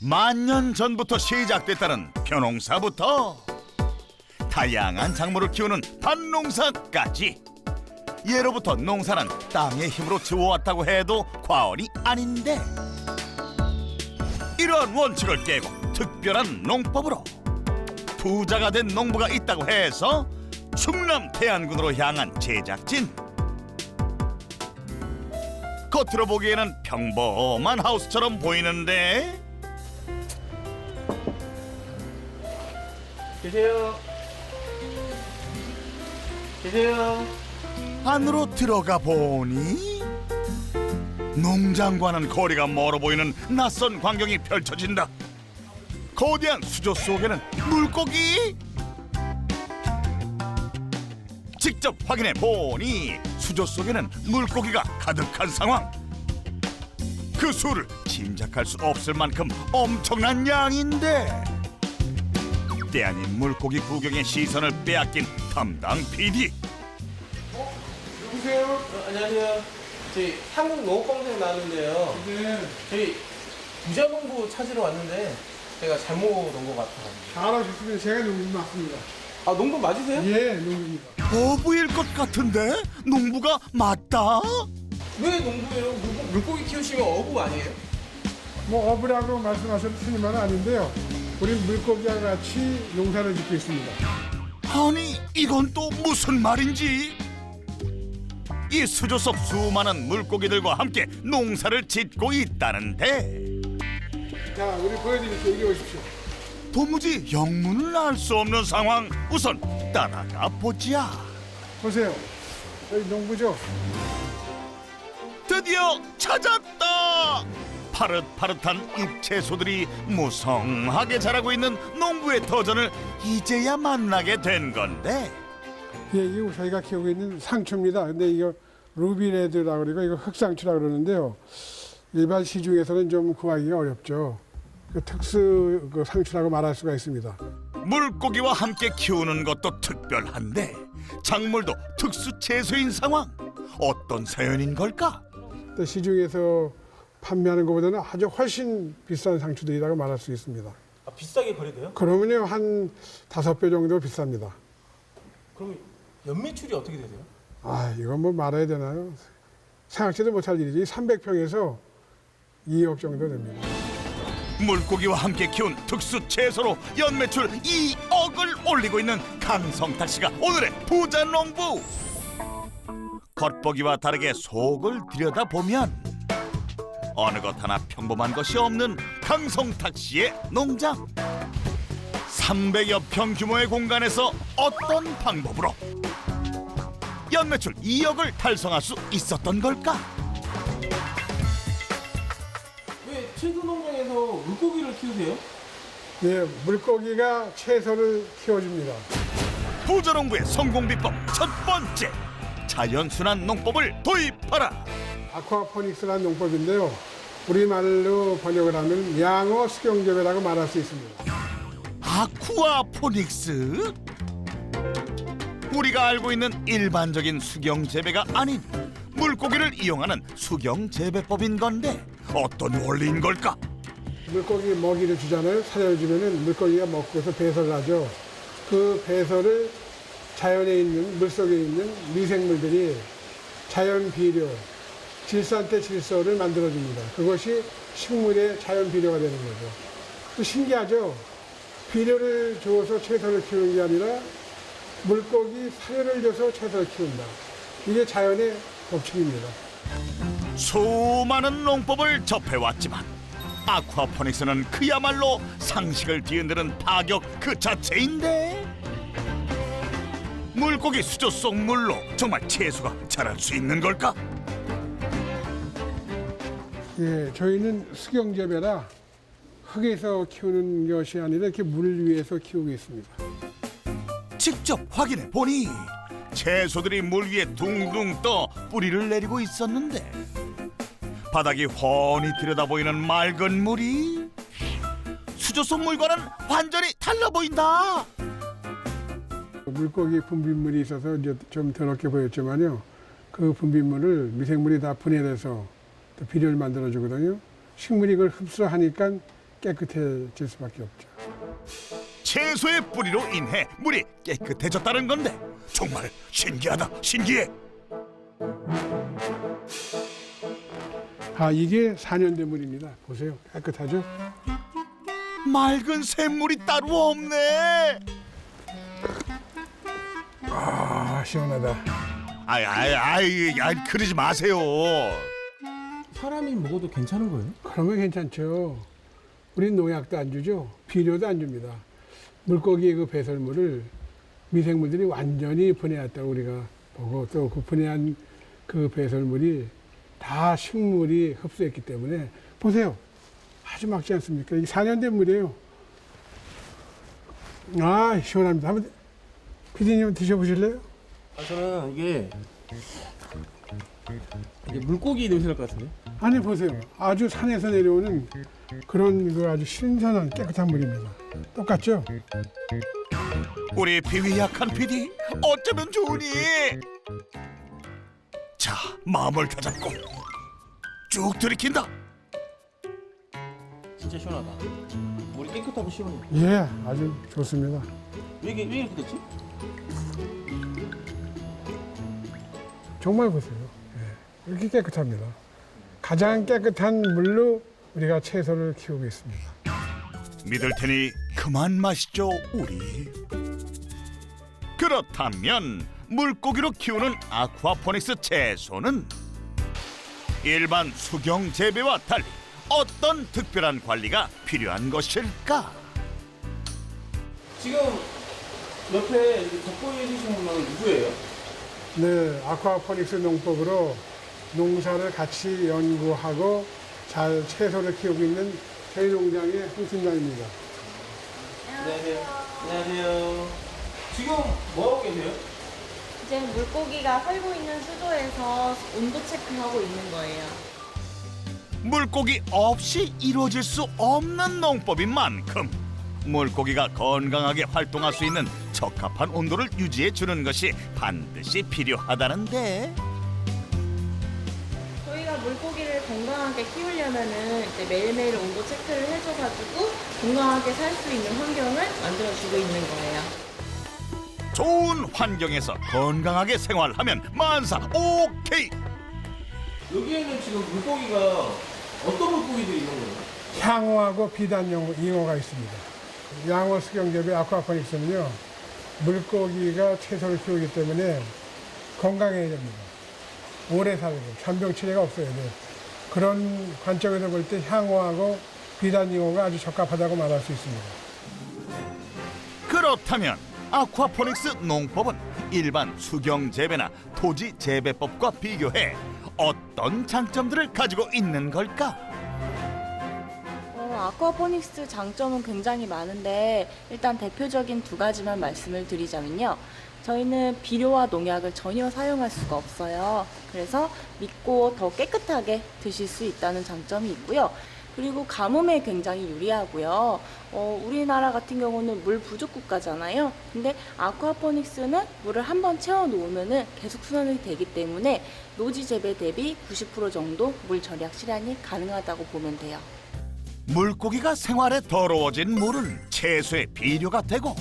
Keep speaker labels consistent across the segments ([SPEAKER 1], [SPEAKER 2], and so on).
[SPEAKER 1] 만년 전부터 시작됐다는 벼농사부터 다양한 작물을 키우는 밭농사까지, 예로부터 농사는 땅의 힘으로 지어왔다고 해도 과언이 아닌데, 이러한 원칙을 깨고 특별한 농법으로 부자가 된 농부가 있다고 해서 충남 대안군으로 향한 제작진. 겉으로 보기에는 평범한 하우스처럼 보이는데,
[SPEAKER 2] 계세요.
[SPEAKER 1] 안으로 들어가 보니 농장과는 거리가 멀어 보이는 낯선 광경이 펼쳐진다. 거대한 수조 속에는 물고기? 직접 확인해 보니 수조 속에는 물고기가 가득한 상황. 그 수를 짐작할 수 없을 만큼 엄청난 양인데, 때 아닌 물고기 구경의 시선을 빼앗긴 담당 PD.
[SPEAKER 2] 누구세요? 안녕하세요. 저희 한국농업방송 나왔는데요.
[SPEAKER 3] 네,
[SPEAKER 2] 저희 부자농부 찾으러 왔는데 제가 잘못 온 것 같아요.
[SPEAKER 3] 잘하셨습니다. 제가 농부 맞습니다.
[SPEAKER 2] 아, 농부 맞으세요?
[SPEAKER 3] 예, 농부입니다.
[SPEAKER 1] 어부일 것 같은데 농부가 맞다?
[SPEAKER 2] 왜 농부예요? 물고기 키우시면 어부 아니에요?
[SPEAKER 3] 뭐 어부라고 말씀하셔도 틀린 말은 아닌데요. 우리 물고기와 같이 농사를 짓고 있습니다.
[SPEAKER 1] 아니, 이건 또 무슨 말인지? 이 수조 속 수많은 물고기들과 함께 농사를 짓고 있다는데,
[SPEAKER 3] 자, 우리 보여드릴게요. 이리 오십시오.
[SPEAKER 1] 도무지 영문을 알 수 없는 상황. 우선 따라가 보자.
[SPEAKER 3] 보세요. 여기 농부죠?
[SPEAKER 1] 드디어 찾았다. 파릇파릇한 잎채소들이 무성하게 자라고 있는 농부의 터전을 이제야 만나게 된 건데,
[SPEAKER 3] 예, 이거 저희가 키우고 있는 상추입니다. 근데 이거 루비레드라고 그러고 이거 흑상추라고 그러는데요. 일반 시중에서는 좀 구하기가 어렵죠. 그 특수 그 상추라고 말할 수가 있습니다.
[SPEAKER 1] 물고기와 함께 키우는 것도 특별한데 작물도 특수 채소인 상황. 어떤 사연인 걸까?
[SPEAKER 3] 또 시중에서 판매하는 것보다는 아주 훨씬 비싼 상추들이라고 말할 수 있습니다.
[SPEAKER 2] 아, 비싸게 거래돼요?
[SPEAKER 3] 그러면요 한 5배 정도 비쌉니다.
[SPEAKER 2] 그럼 연매출이 어떻게 되세요?
[SPEAKER 3] 아, 이건 뭐 말해야 되나요? 생각지도 못할 일이지. 300평에서 2억 정도 됩니다.
[SPEAKER 1] 물고기와 함께 키운 특수 채소로 연매출 2억을 올리고 있는 강성탁 씨가 오늘의 부자 농부. 겉보기와 다르게 속을 들여다보면 어느 것 하나 평범한 것이 없는 강성탁 씨의 농장. 300여 평 규모의 공간에서 어떤 방법으로 연매출 2억을 달성할 수 있었던 걸까?
[SPEAKER 2] 왜 채소 농장에서 물고기를 키우세요?
[SPEAKER 3] 예, 물고기가 채소를 키워줍니다.
[SPEAKER 1] 부자농부의 성공 비법 첫 번째, 자연순환 농법을 도입하라.
[SPEAKER 3] 아쿠아포닉스라는 농법인데요. 우리말로 번역을 하면 양어 수경재배라고 말할 수 있습니다.
[SPEAKER 1] 아쿠아포닉스? 우리가 알고 있는 일반적인 수경 재배가 아닌 물고기를 이용하는 수경 재배법인 건데 어떤 원리인 걸까?
[SPEAKER 3] 물고기 먹이를 주잖아요. 사료를 주면은 물고기가 먹고서 배설을 하죠. 그 배설을 자연에 있는 물속에 있는 미생물들이 자연 비료, 질산태 질소를 만들어줍니다. 그것이 식물의 자연 비료가 되는 거죠. 또 신기하죠. 비료를 줘서 채소를 키우는 게 아니라 물고기 사료를 줘서 채소를 키운다. 이게 자연의 법칙입니다.
[SPEAKER 1] 수많은 농법을 접해왔지만 아쿠아포닉스는 그야말로 상식을 뒤흔드는 파격 그 자체인데, 물고기 수조 속 물로 정말 채소가 자랄 수 있는 걸까?
[SPEAKER 3] 예, 저희는 수경재배라 흙에서 키우는 것이 아니라 이렇게 물 위에서 키우고 있습니다.
[SPEAKER 1] 직접 확인해 보니 채소들이 물 위에 둥둥 떠 뿌리를 내리고 있었는데, 바닥이 훤히 들여다보이는 맑은 물이 수조 속 물과는 완전히 달라 보인다.
[SPEAKER 3] 물고기 분비물이 있어서 이제 좀 더럽게 보였지만요. 그 분비물을 미생물이 다 분해돼서 또 비료를 만들어주거든요. 식물이 그걸 흡수하니까 깨끗해질 수밖에 없죠.
[SPEAKER 1] 채소의 뿌리로 인해 물이 깨끗해졌다는 건데 정말 신기하다, 신기해.
[SPEAKER 3] 아, 이게 4년 된 물입니다. 보세요, 깨끗하죠?
[SPEAKER 1] 맑은 샘물이 따로 없네.
[SPEAKER 3] 아, 시원하다.
[SPEAKER 1] 아이, 그러지 마세요.
[SPEAKER 2] 사람이 먹어도 괜찮은 거예요?
[SPEAKER 3] 그러면 괜찮죠. 우린 농약도 안 주죠. 비료도 안 줍니다. 물고기의 그 배설물을 미생물들이 완전히 분해했다고 우리가 보고, 또 그 분해한 그 배설물이 다 식물이 흡수했기 때문에 보세요. 아주 막지 않습니까? 이게 4년 된 물이에요. 아, 시원합니다. 한번 피디님 드셔보실래요?
[SPEAKER 2] 아, 저는 이게 물고기 냄새 날 것 같은데?
[SPEAKER 3] 아니, 보세요. 아주 산에서 내려오는 그런 그 아주 신선한 깨끗한 물입니다. 똑같죠?
[SPEAKER 1] 우리 비위 약한 PD 어쩌면 좋으니. 자, 마음을 다잡고 쭉 들이킨다.
[SPEAKER 2] 진짜 시원하다. 물이 깨끗하고 시원해.
[SPEAKER 3] 예, 아주 좋습니다.
[SPEAKER 2] 왜 이렇게 됐지?
[SPEAKER 3] 정말 보세요. 예, 이렇게 깨끗합니다. 가장 깨끗한 물로 우리가 채소를 키우고 있습니다.
[SPEAKER 1] 믿을 테니 그만 마시죠, 우리. 그렇다면 물고기로 키우는 아쿠아포닉스 채소는 일반 수경 재배와 달리 어떤 특별한 관리가 필요한 것일까?
[SPEAKER 2] 지금 옆에 돋보이 해주신 분은 누구예요?
[SPEAKER 3] 네, 아쿠아포닉스 농법으로 농사를 같이 연구하고 잘 채소를 키우고 있는 저희 농장의 홍순장입니다.
[SPEAKER 2] 안녕하세요. 안녕하세요. 지금 뭐 하고 계세요?
[SPEAKER 4] 이제 물고기가 살고 있는 수조에서 온도 체크하고 있는 거예요.
[SPEAKER 1] 물고기 없이 이루어질 수 없는 농법인 만큼 물고기가 건강하게 활동할 수 있는 적합한 온도를 유지해 주는 것이 반드시 필요하다는데.
[SPEAKER 4] 저희가 물고기를 건강하게 키우려면은 이제 매일매일 온도 체크를 해줘가지고 건강하게 살 수 있는 환경을 만들어주고 있는 거예요.
[SPEAKER 1] 좋은 환경에서 건강하게 생활하면 만사 오케이.
[SPEAKER 2] 여기에는 지금 물고기가 어떤 물고기들이 있는 거예요?
[SPEAKER 3] 향어하고 비단용 잉어가 있습니다. 양어 수경재배 아쿠아포닉스는요, 물고기가 채소를 키우기 때문에 건강해야 됩니다. 오래 살고 전병치레가 없어야 돼요. 그런 관점에서 볼 때 향어하고 비단잉어가 아주 적합하다고 말할 수 있습니다.
[SPEAKER 1] 그렇다면 아쿠아포닉스 농법은 일반 수경 재배나 토지 재배법과 비교해 어떤 장점들을 가지고 있는 걸까?
[SPEAKER 4] 아쿠아포닉스 장점은 굉장히 많은데 일단 대표적인 두 가지만 말씀을 드리자면요. 저희는 비료와 농약을 전혀 사용할 수가 없어요. 그래서 믿고 더 깨끗하게 드실 수 있다는 장점이 있고요. 그리고 가뭄에 굉장히 유리하고요. 우리나라 같은 경우는 물 부족 국가잖아요. 근데 아쿠아포닉스는 물을 한번 채워 놓으면은 계속 순환이 되기 때문에 노지 재배 대비 90% 정도 물 절약 실현이 가능하다고 보면 돼요.
[SPEAKER 1] 물고기가 생활에 더러워진 물은 채소의 비료가 되고,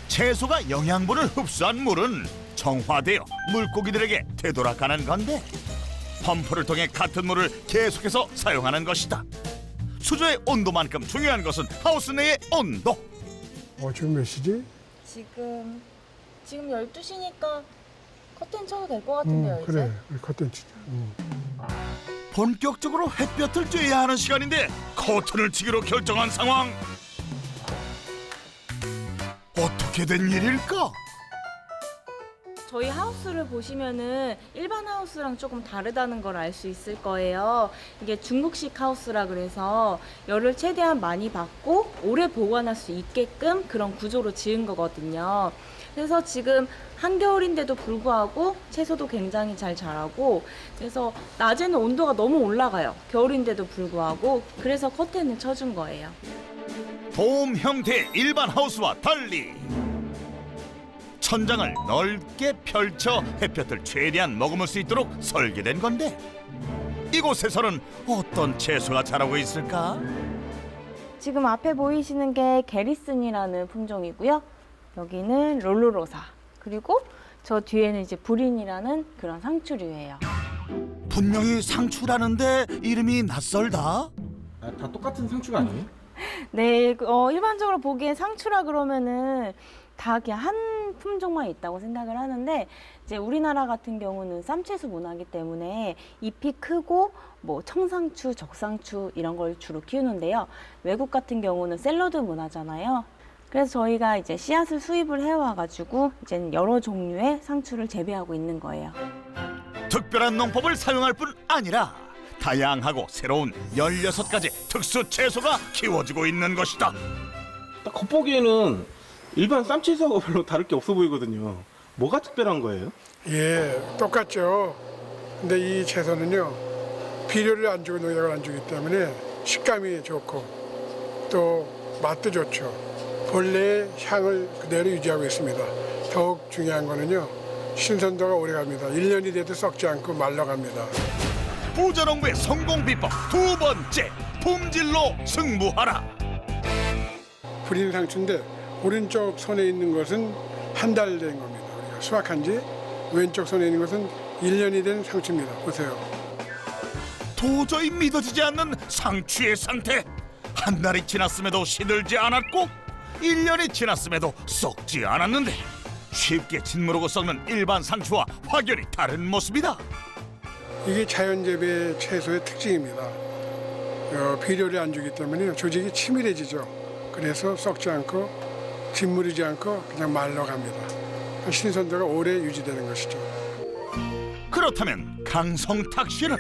[SPEAKER 1] 채소가 영양분을 흡수한 물은 정화되어 물고기들에게 되돌아가는 건데, 펌프를 통해 같은 물을 계속해서 사용하는 것이다. 수조의 온도만큼 중요한 것은 하우스 내의 온도.
[SPEAKER 3] 지금 몇 시지?
[SPEAKER 4] 지금 12시니까 커튼 쳐도 될 것 같은데요, 이제?
[SPEAKER 3] 그래, 커튼 치자.
[SPEAKER 1] 본격적으로 햇볕을 쬐야 하는 시간인데 커튼을 치기로 결정한 상황. 어떻게 된 일일까?
[SPEAKER 4] 저희 하우스를 보시면은 일반 하우스랑 조금 다르다는 걸 알 수 있을 거예요. 이게 중국식 하우스라 그래서 열을 최대한 많이 받고 오래 보관할 수 있게끔 그런 구조로 지은 거거든요. 그래서 지금 한겨울인데도 불구하고 채소도 굉장히 잘 자라고, 그래서 낮에는 온도가 너무 올라가요. 겨울인데도 불구하고. 그래서 커튼을 쳐준 거예요.
[SPEAKER 1] 돔 형태의 일반 하우스와 달리 천장을 넓게 펼쳐 햇볕을 최대한 머금을 수 있도록 설계된 건데, 이곳에서는 어떤 채소가 자라고 있을까?
[SPEAKER 4] 지금 앞에 보이시는 게 게리슨이라는 품종이고요. 여기는 롤루로사. 그리고 저 뒤에는 이제 불인이라는 그런 상추류예요.
[SPEAKER 1] 분명히 상추라는데 이름이 낯설다.
[SPEAKER 2] 다 똑같은 상추가 아니에요?
[SPEAKER 4] 네, 일반적으로 보기엔 상추라 그러면은 다 그냥 한 품종만 있다고 생각을 하는데 이제 우리나라 같은 경우는 쌈채소 문화이기 때문에 잎이 크고 뭐 청상추, 적상추 이런 걸 주로 키우는데요. 외국 같은 경우는 샐러드 문화잖아요. 그래서 저희가 이제 씨앗을 수입을 해와가지고 이제 여러 종류의 상추를 재배하고 있는 거예요.
[SPEAKER 1] 특별한 농법을 사용할 뿐 아니라 다양하고 새로운 16가지 특수 채소가 키워지고 있는 것이다.
[SPEAKER 2] 딱 겉보기에는 일반 쌈채소하고 별로 다를 게 없어 보이거든요. 뭐가 특별한 거예요?
[SPEAKER 3] 예, 똑같죠. 근데 이 채소는요, 비료를 안 주고 농약을 안 주기 때문에 식감이 좋고 또 맛도 좋죠. 본래의 향을 그대로 유지하고 있습니다. 더욱 중요한 거는요, 신선도가 오래 갑니다. 1년이 돼도 썩지 않고 말라갑니다.
[SPEAKER 1] 부자농부의 성공 비법 두 번째, 품질로 승부하라.
[SPEAKER 3] 불인 상추인데 오른쪽 손에 있는 것은 한 달 된 겁니다. 우리가 수확한 지 왼쪽 손에 있는 것은 1년이 된 상추입니다. 보세요.
[SPEAKER 1] 도저히 믿어지지 않는 상추의 상태. 한 달이 지났음에도 시들지 않았고 1년이 지났음에도 썩지 않았는데 쉽게 짓무르고 썩는 일반 상추와 확연히 다른 모습이다.
[SPEAKER 3] 이게 자연재배 채소의 특징입니다. 비료를 안 주기 때문에 조직이 치밀해지죠. 그래서 썩지 않고 짓무르지 않고 그냥 말라갑니다. 신선도가 오래 유지되는 것이죠.
[SPEAKER 1] 그렇다면 강성탁 씨는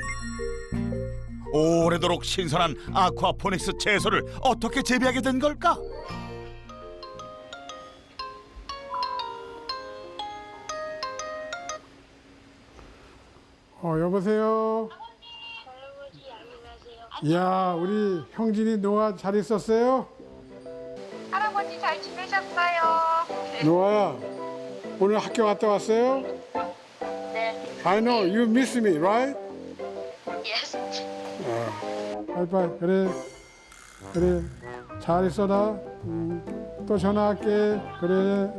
[SPEAKER 1] 오래도록 신선한 아쿠아포닉스 채소를 어떻게 재배하게 된 걸까?
[SPEAKER 3] 여보세요. 야, 우리 형진이 노아 잘 있었어요?
[SPEAKER 5] 할아버지 잘 지내셨어요?
[SPEAKER 3] 노아야, 오늘 학교 갔다 왔어요?
[SPEAKER 5] 네.
[SPEAKER 3] I know you miss me, right?
[SPEAKER 5] Yes.
[SPEAKER 3] 빠이빠이. 그래. 잘 있어라. 또 전화할게. 그래.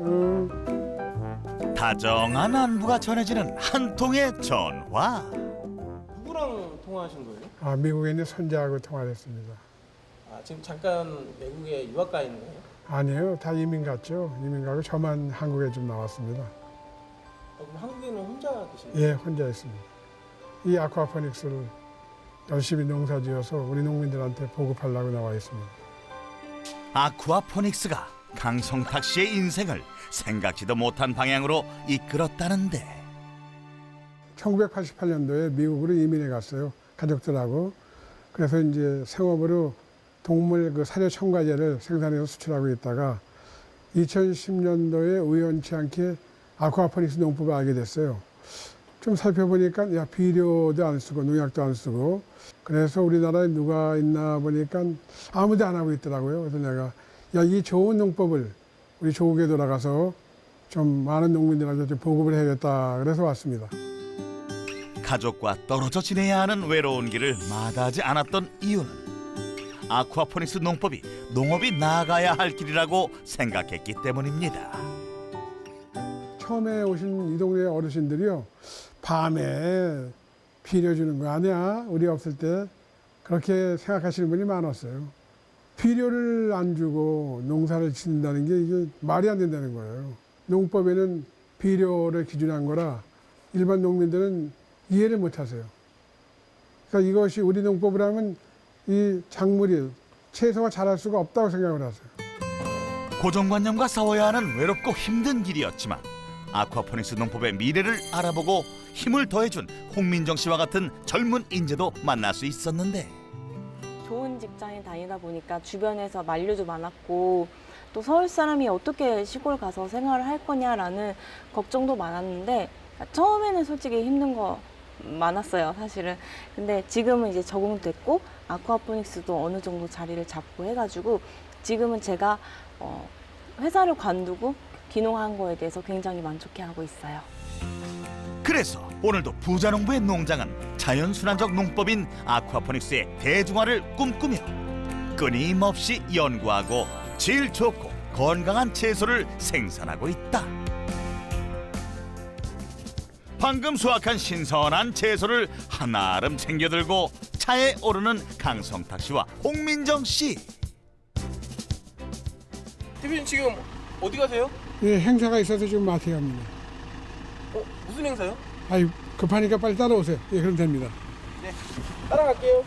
[SPEAKER 1] 다정한 안부가 전해지는 한 통의 전화.
[SPEAKER 2] 누구랑 통화하신 거예요?
[SPEAKER 3] 미국에 있는 손자하고 통화를 했습니다.
[SPEAKER 2] 지금 잠깐 외국에 유학 가 있는 거예요?
[SPEAKER 3] 아니에요. 다 이민 갔죠. 이민 가고 저만 한국에 좀 나왔습니다.
[SPEAKER 2] 그럼 한국에는 혼자 계신 거예요?
[SPEAKER 3] 예, 혼자 있습니다. 이 아쿠아포닉스를 열심히 농사 지어서 우리 농민들한테 보급하려고 나와 있습니다.
[SPEAKER 1] 아쿠아포닉스가 강성탁 씨의 인생을 생각지도 못한 방향으로 이끌었다는데
[SPEAKER 3] 1988년도에 미국으로 이민해 갔어요. 가족들하고. 그래서 이제 생업으로 동물 그 사료 첨가제를 생산해서 수출하고 있다가 2010년도에 우연치 않게 아쿠아포닉스 농법을 알게 됐어요. 좀 살펴보니까 야, 비료도 안 쓰고 농약도 안 쓰고 그래서 우리나라에 누가 있나 보니까 아무도 안 하고 있더라고요. 그래서 내가 야, 이 좋은 농법을 우리 조국에 돌아가서 좀 많은 농민들한테 좀 보급을 해야겠다. 그래서 왔습니다.
[SPEAKER 1] 가족과 떨어져 지내야 하는 외로운 길을 마다하지 않았던 이유는 아쿠아포닉스 농법이 농업이 나아가야 할 길이라고 생각했기 때문입니다.
[SPEAKER 3] 처음에 오신 이 동네 어르신들이요. 밤에 비료 주는 거 아니야? 우리 없을 때 그렇게 생각하시는 분이 많았어요. 비료를 안 주고 농사를 짓는다는 게 이게 말이 안 된다는 거예요. 농법에는 비료를 기준한 거라 일반 농민들은 이해를 못 하세요. 그러니까 이것이 우리 농법을 하면 이 작물이 채소가 자랄 수가 없다고 생각을 하세요.
[SPEAKER 1] 고정관념과 싸워야 하는 외롭고 힘든 길이었지만 아쿠아포닉스 농법의 미래를 알아보고 힘을 더해준 홍민정 씨와 같은 젊은 인재도 만날 수 있었는데
[SPEAKER 4] 좋은 직장에 다니다 보니까 주변에서 만류도 많았고 또 서울 사람이 어떻게 시골 가서 생활을 할 거냐라는 걱정도 많았는데 처음에는 솔직히 힘든 거 많았어요, 사실은. 근데 지금은 이제 적응됐고 아쿠아포닉스도 어느 정도 자리를 잡고 해가지고 지금은 제가 회사를 관두고 귀농한 거에 대해서 굉장히 만족해하고 있어요.
[SPEAKER 1] 그래서 오늘도 부자농부의 농장은 자연순환적 농법인 아쿠아포닉스의 대중화를 꿈꾸며 끊임없이 연구하고 질 좋고 건강한 채소를 생산하고 있다. 방금 수확한 신선한 채소를 한아름 챙겨들고 차에 오르는 강성탁 씨와 홍민정 씨.
[SPEAKER 2] 대표님 지금 어디 가세요?
[SPEAKER 3] 예, 행사가 있어서 지금 마트에 갑니다.
[SPEAKER 2] 무슨 행사요?
[SPEAKER 3] 아이, 급하니까 빨리 따라오세요. 예, 그럼 됩니다.
[SPEAKER 2] 따라갈게요.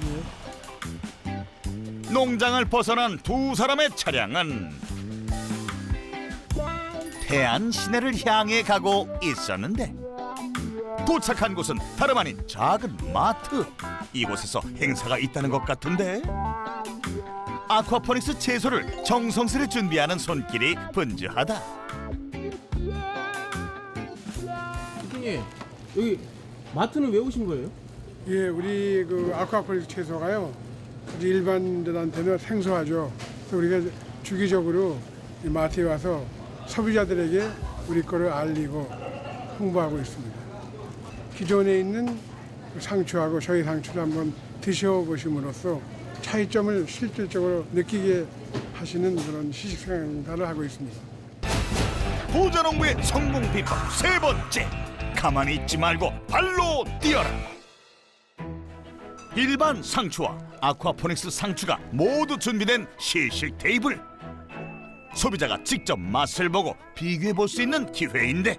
[SPEAKER 1] 농장을 벗어난 두 사람의 차량은 태안 시내를 향해 가고 있었는데 도착한 곳은 다름 아닌 작은 마트. 이곳에서 행사가 있다는 것 같은데 아쿠아포닉스 채소를 정성스레 준비하는 손길이 분주하다.
[SPEAKER 2] 대표님 여기 마트는 왜 오신 거예요?
[SPEAKER 3] 예, 우리 그 아쿠아포닉스 채소가요, 아주 일반들한테는 생소하죠. 그래서 우리가 주기적으로 이 마트에 와서 소비자들에게 우리 거를 알리고 홍보하고 있습니다. 기존에 있는 상추하고 저희 상추를 한번 드셔보심으로써 차이점을 실질적으로 느끼게 하시는 그런 시식생활을 하고 있습니다.
[SPEAKER 1] 부자농부의 성공 비법 세 번째, 가만히 있지 말고 발로 뛰어라. 일반 상추와 아쿠아포닉스 상추가 모두 준비된 시식 테이블. 소비자가 직접 맛을 보고 비교해 볼 수 있는 기회인데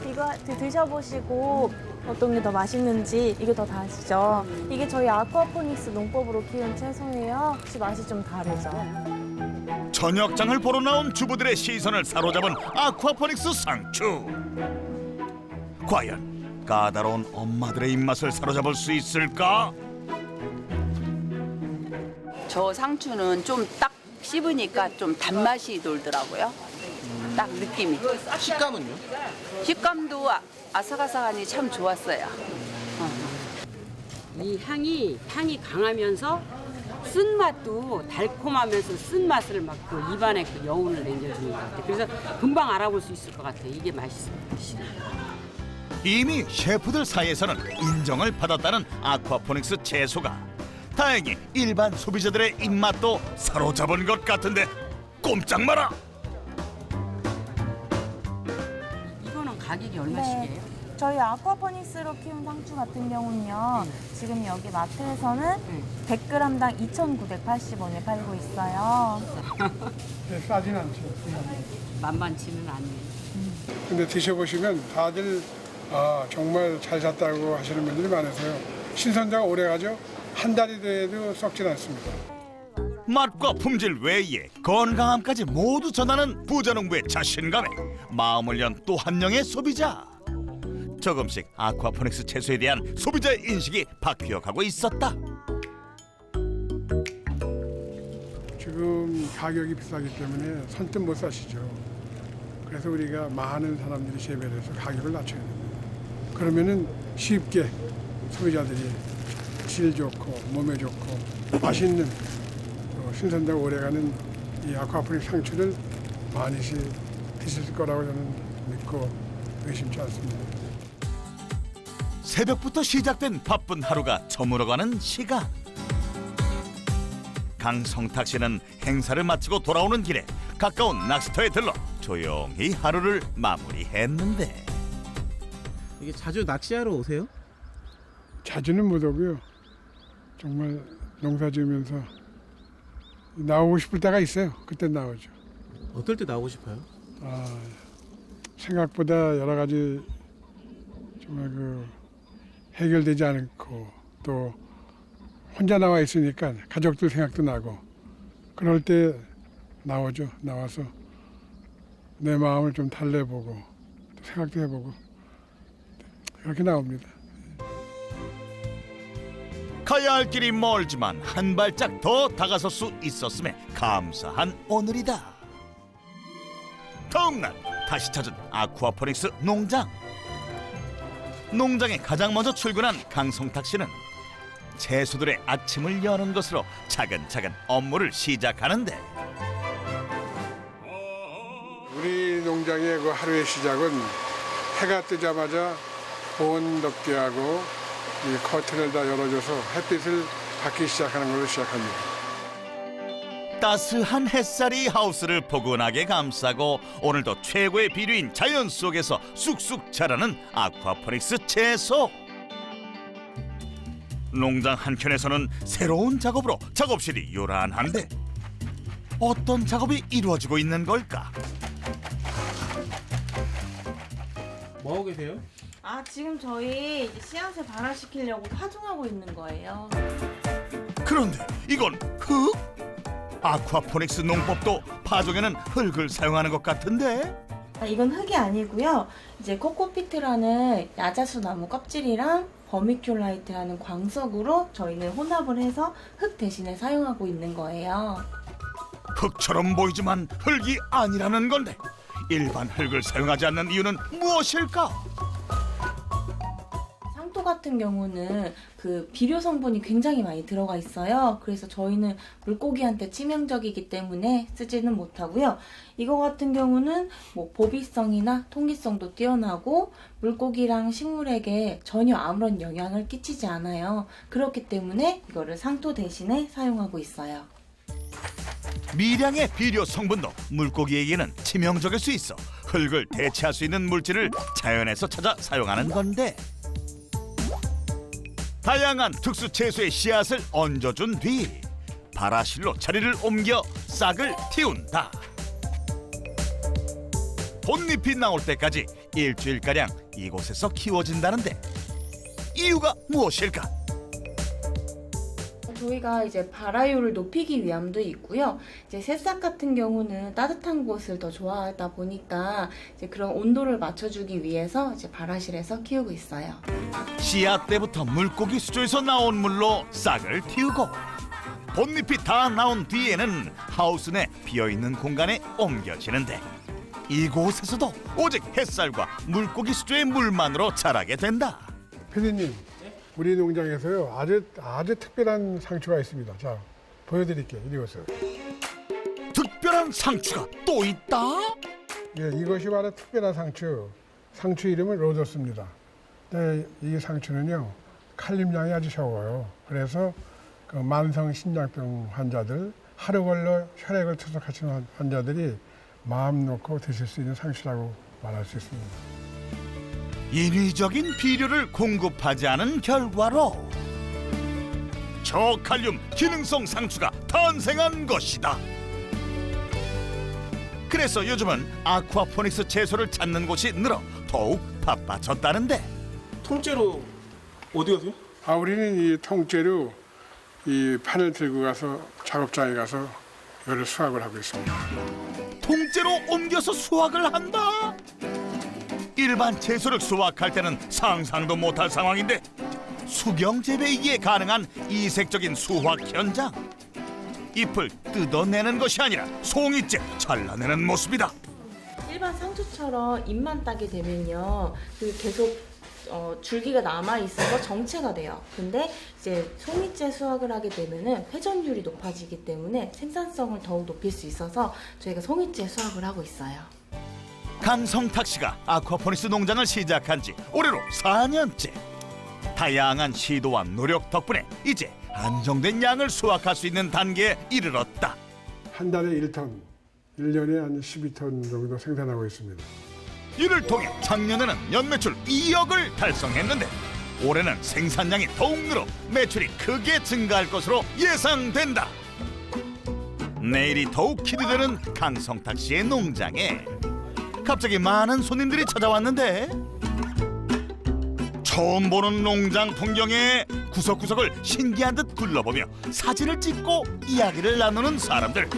[SPEAKER 6] 이거 드셔보시고 어떤 게 더 맛있는지 이게 더 다시죠. 이게 저희 아쿠아포닉스 농법으로 키운 채소예요. 혹시 맛이 좀 다르죠.
[SPEAKER 1] 저녁장을 보러 나온 주부들의 시선을 사로잡은 아쿠아포닉스 상추. 과연 까다로운 엄마들의 입맛을 사로잡을 수 있을까?
[SPEAKER 7] 저 상추는 좀 딱 씹으니까 좀 단맛이 돌더라고요. 딱 느낌이.
[SPEAKER 2] 식감은요?
[SPEAKER 7] 식감도 아삭아삭하니 참 좋았어요.
[SPEAKER 8] 이 향이 강하면서 쓴맛도 달콤하면서 쓴맛을 막 그 입안에 그 여운을 남겨주는 것 같아요. 그래서 금방 알아볼 수 있을 것 같아요. 이게 맛있어요.
[SPEAKER 1] 이미 셰프들 사이에서는 인정을 받았다는 아쿠아포닉스 채소가 다행히 일반 소비자들의 입맛도 사로잡은 것 같은데 꼼짝 마라!
[SPEAKER 8] 이거는 가격이 얼마씩이에요?
[SPEAKER 6] 저희 아쿠아포닉스로 키운 상추 같은 경우는요. 지금 여기 마트에서는 100g당 2,980원에 팔고 있어요.
[SPEAKER 3] 예, 싸진 않죠.
[SPEAKER 8] 만만치는 않네요.
[SPEAKER 3] 근데 드셔보시면 다들 정말 잘 샀다고 하시는 분들이 많아서요. 신선도가 오래 가죠. 한 달이 돼도 썩진 않습니다.
[SPEAKER 1] 맛과 품질 외에 건강함까지 모두 전하는 부자농부의 자신감에 마음을 연 또 한 명의 소비자. 조금씩 아쿠아포닉스 채소에 대한 소비자의 인식이 바뀌어가고 있었다.
[SPEAKER 3] 지금 가격이 비싸기 때문에 선뜻 못 사시죠. 그래서 우리가 많은 사람들이 재배를 해서 가격을 낮춰야 됩니다. 그러면은 쉽게 소비자들이 질 좋고 몸에 좋고 맛있는 또 신선도가 오래가는 이 아쿠아포닉스 상추를 많이 드실 거라고 저는 믿고 의심치 않습니다.
[SPEAKER 1] 새벽부터 시작된 바쁜 하루가 저물어가는 시간. 강성탁 씨는 행사를 마치고 돌아오는 길에 가까운 낚시터에 들러 조용히 하루를 마무리했는데
[SPEAKER 2] 이게 자주 낚시하러 오세요?
[SPEAKER 3] 자주는 못 오고요. 정말 농사 지으면서 나오고 싶을 때가 있어요. 그때 나오죠.
[SPEAKER 2] 어떨 때 나오고 싶어요?
[SPEAKER 3] 생각보다 여러 가지 정말 해결되지 않고 또 혼자 나와 있으니까 가족들 생각도 나고 그럴 때 나오죠. 나와서 내 마음을 좀 달래보고 또 생각도 해보고 그렇게 나옵니다.
[SPEAKER 1] 가야 할 길이 멀지만 한 발짝 더 다가설 수 있었음에 감사한 오늘이다. 다음 날 다시 찾은 아쿠아포닉스 농장. 농장에 가장 먼저 출근한 강성탁 씨는 채소들의 아침을 여는 것으로 차근차근 업무를 시작하는데
[SPEAKER 3] 우리 농장의 그 하루의 시작은 해가 뜨자마자 보온 덮개 하고 이 커튼을 다 열어줘서 햇빛을 받기 시작하는 걸로 시작합니다.
[SPEAKER 1] 따스한 햇살이 하우스를 포근하게 감싸고 오늘도 최고의 비료인 자연 속에서 쑥쑥 자라는 아쿠아포닉스 채소. 농장 한켠에서는 새로운 작업으로 작업실이 요란한데 어떤 작업이 이루어지고 있는 걸까?
[SPEAKER 2] 뭐 하고 계세요?
[SPEAKER 4] 아, 지금 저희 이제 씨앗을 발화시키려고 파종하고 있는 거예요.
[SPEAKER 1] 그런데 이건 흙? 아쿠아포닉스 농법도 파종에는 흙을 사용하는 것 같은데?
[SPEAKER 4] 아, 이건 흙이 아니고요. 이제 코코피트라는 야자수 나무 껍질이랑 버미큘라이트라는 광석으로 저희는 혼합을 해서 흙 대신에 사용하고 있는 거예요.
[SPEAKER 1] 흙처럼 보이지만 흙이 아니라는 건데 일반 흙을 사용하지 않는 이유는 무엇일까?
[SPEAKER 4] 상토 같은 경우는 그 비료 성분이 굉장히 많이 들어가 있어요. 그래서 저희는 물고기한테 치명적이기 때문에 쓰지는 못하고요. 이거 같은 경우는 뭐 보비성이나 통기성도 뛰어나고 물고기랑 식물에게 전혀 아무런 영향을 끼치지 않아요. 그렇기 때문에 이거를 상토 대신에 사용하고 있어요.
[SPEAKER 1] 미량의 비료 성분도 물고기에게는 치명적일 수 있어 흙을 대체할 수 있는 물질을 자연에서 찾아 사용하는 건데 다양한 특수 채소의 씨앗을 얹어준 뒤 발화실로 자리를 옮겨 싹을 틔운다. 봇잎이 나올 때까지 일주일가량 이곳에서 키워진다는데 이유가 무엇일까?
[SPEAKER 4] 저희가 이제 발화율을 높이기 위함도 있고요. 이제 새싹 같은 경우는 따뜻한 곳을 더 좋아하다 보니까 이제 그런 온도를 맞춰주기 위해서 이제 발화실에서 키우고 있어요.
[SPEAKER 1] 씨앗 때부터 물고기 수조에서 나온 물로 싹을 틔우고 봇잎이 다 나온 뒤에는 하우스 내 비어있는 공간에 옮겨지는데 이곳에서도 오직 햇살과 물고기 수조의 물만으로 자라게 된다.
[SPEAKER 3] 피디님, 우리 농장에서요 아주 특별한 상추가 있습니다. 자, 보여드릴게요. 이리 오세요.
[SPEAKER 1] 특별한 상추가 또 있다?
[SPEAKER 3] 예, 이것이 바로 특별한 상추. 상추 이름은 로저스입니다. 네, 이 상추는요 칼륨량이 아주 적어요. 그래서 그 만성 심장병 환자들, 하루 걸러 혈액을 투석하시는 환자들이 마음 놓고 드실 수 있는 상추라고 말할 수 있습니다.
[SPEAKER 1] 인위적인 비료를 공급하지 않은 결과로 저칼륨 기능성 상추가 탄생한 것이다. 그래서 요즘은 아쿠아포닉스 채소를 찾는 곳이 늘어 더욱 바빠졌다는데
[SPEAKER 2] 통째로 어디 가세요?
[SPEAKER 3] 아, 우리는 이 통째로 이 판을 들고 가서 작업장에 가서 이를 수확을 하고 있습니다.
[SPEAKER 1] 통째로 옮겨서 수확을 한다? 일반 채소를 수확할 때는 상상도 못할 상황인데 수경 재배이기에 가능한 이색적인 수확 현장. 잎을 뜯어내는 것이 아니라 송이째 잘라내는 모습이다.
[SPEAKER 4] 일반 상추처럼 잎만 따게 되면요, 그 계속 줄기가 남아 있어서 정체가 돼요. 근데 이제 송이째 수확을 하게 되면은 회전율이 높아지기 때문에 생산성을 더욱 높일 수 있어서 저희가 송이째 수확을 하고 있어요.
[SPEAKER 1] 강성탁 씨가 아쿠아포닉스 농장을 시작한 지 올해로 4년째. 다양한 시도와 노력 덕분에 이제 안정된 양을 수확할 수 있는 단계에 이르렀다.
[SPEAKER 3] 한 달에 1톤, 1년에 한 12톤 정도 생산하고 있습니다.
[SPEAKER 1] 이를 통해 작년에는 연매출 2억을 달성했는데 올해는 생산량이 더욱 늘어 매출이 크게 증가할 것으로 예상된다. 내일이 더욱 기대되는 강성탁 씨의 농장에 갑자기 많은 손님들이 찾아왔는데 처음 보는 농장 풍경에 구석구석을 신기한 듯 둘러보며 사진을 찍고 이야기를 나누는 사람들.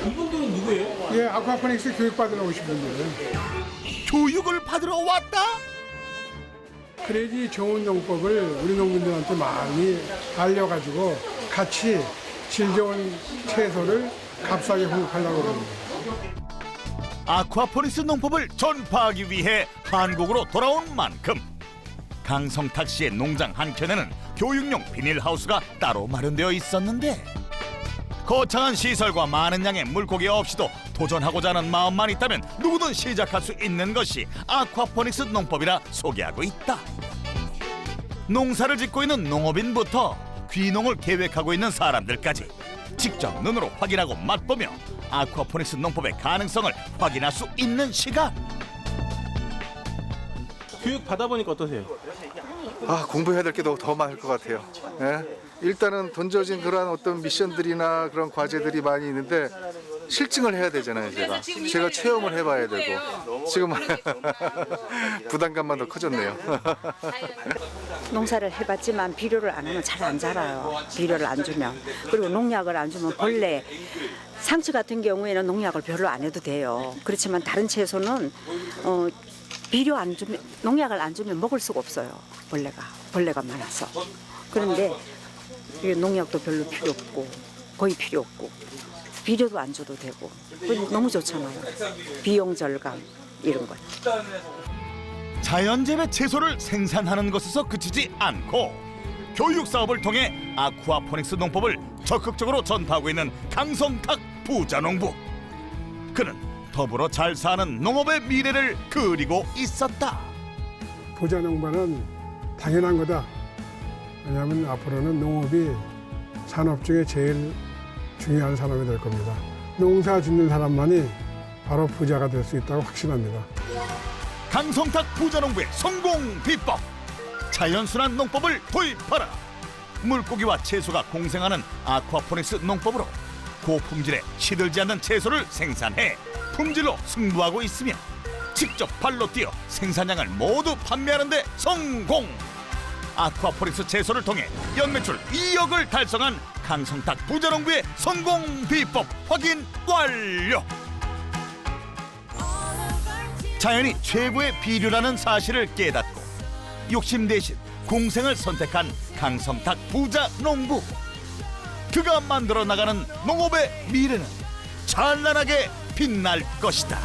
[SPEAKER 2] 이분들은 누구예요?
[SPEAKER 3] 예, 아쿠아포닉스 교육받으러 오신 분들은
[SPEAKER 1] 교육을 받으러 왔다?
[SPEAKER 3] 그래야지 좋은 농법을 우리 농민들한테 많이 알려가지고 같이 질 좋은 채소를 값싸게 공급하려고 합니다.
[SPEAKER 1] 아쿠아포닉스 농법을 전파하기 위해 한국으로 돌아온 만큼 강성탁 씨의 농장 한켠에는 교육용 비닐하우스가 따로 마련되어 있었는데 거창한 시설과 많은 양의 물고기 없이도 도전하고자 하는 마음만 있다면 누구든 시작할 수 있는 것이 아쿠아포닉스 농법이라 소개하고 있다. 농사를 짓고 있는 농업인부터 귀농을 계획하고 있는 사람들까지 직접 눈으로 확인하고 맛보며 아쿠아포닉스 농법의 가능성을 확인할 수 있는 시간.
[SPEAKER 2] 교육 받아보니까 어떠세요?
[SPEAKER 9] 아, 공부해야 될 게 더 많을 것 같아요. 예? 일단은 던져진 그런 어떤 미션들이나 그런 과제들이 많이 있는데 실증을 해야 되잖아요. 제가 체험을 해봐야 되고 지금 부담감만 더 커졌네요.
[SPEAKER 10] 농사를 해봤지만 비료를 안 하면 잘 안 자라요. 비료를 안 주면. 그리고 농약을 안 주면 벌레, 상추 같은 경우에는 농약을 별로 안 해도 돼요. 그렇지만 다른 채소는 비료 안 주면, 농약을 안 주면 먹을 수가 없어요. 벌레가 많아서. 그런데 농약도 별로 필요 없고 거의 필요 없고 비료도 안 줘도 되고 너무 좋잖아요. 비용 절감 이런 것.
[SPEAKER 1] 자연재배 채소를 생산하는 것에서 그치지 않고 교육 사업을 통해 아쿠아포닉스 농법을 적극적으로 전파하고 있는 강성탁 부자농부. 그는 더불어 잘 사는 농업의 미래를 그리고 있었다.
[SPEAKER 3] 부자농부는 당연한 거다. 왜냐하면 앞으로는 농업이 산업 중에 제일 중요한 산업이 될 겁니다. 농사 짓는 사람만이 바로 부자가 될 수 있다고 확신합니다.
[SPEAKER 1] 강성탁 부자농부의 성공 비법. 자연순환 농법을 도입하라. 물고기와 채소가 공생하는 아쿠아포닉스 농법으로 고품질에 시들지 않는 채소를 생산해 품질로 승부하고 있으며 직접 발로 뛰어 생산량을 모두 판매하는 데 성공. 아쿠아포닉스 채소를 통해 연매출 2억을 달성한 강성탁 부자농부의 성공 비법 확인 완료. 자연이 최고의 비료라는 사실을 깨닫고 욕심 대신 공생을 선택한 강성탁 부자농부. 그가 만들어 나가는 농업의 미래는 찬란하게 빛날 것이다.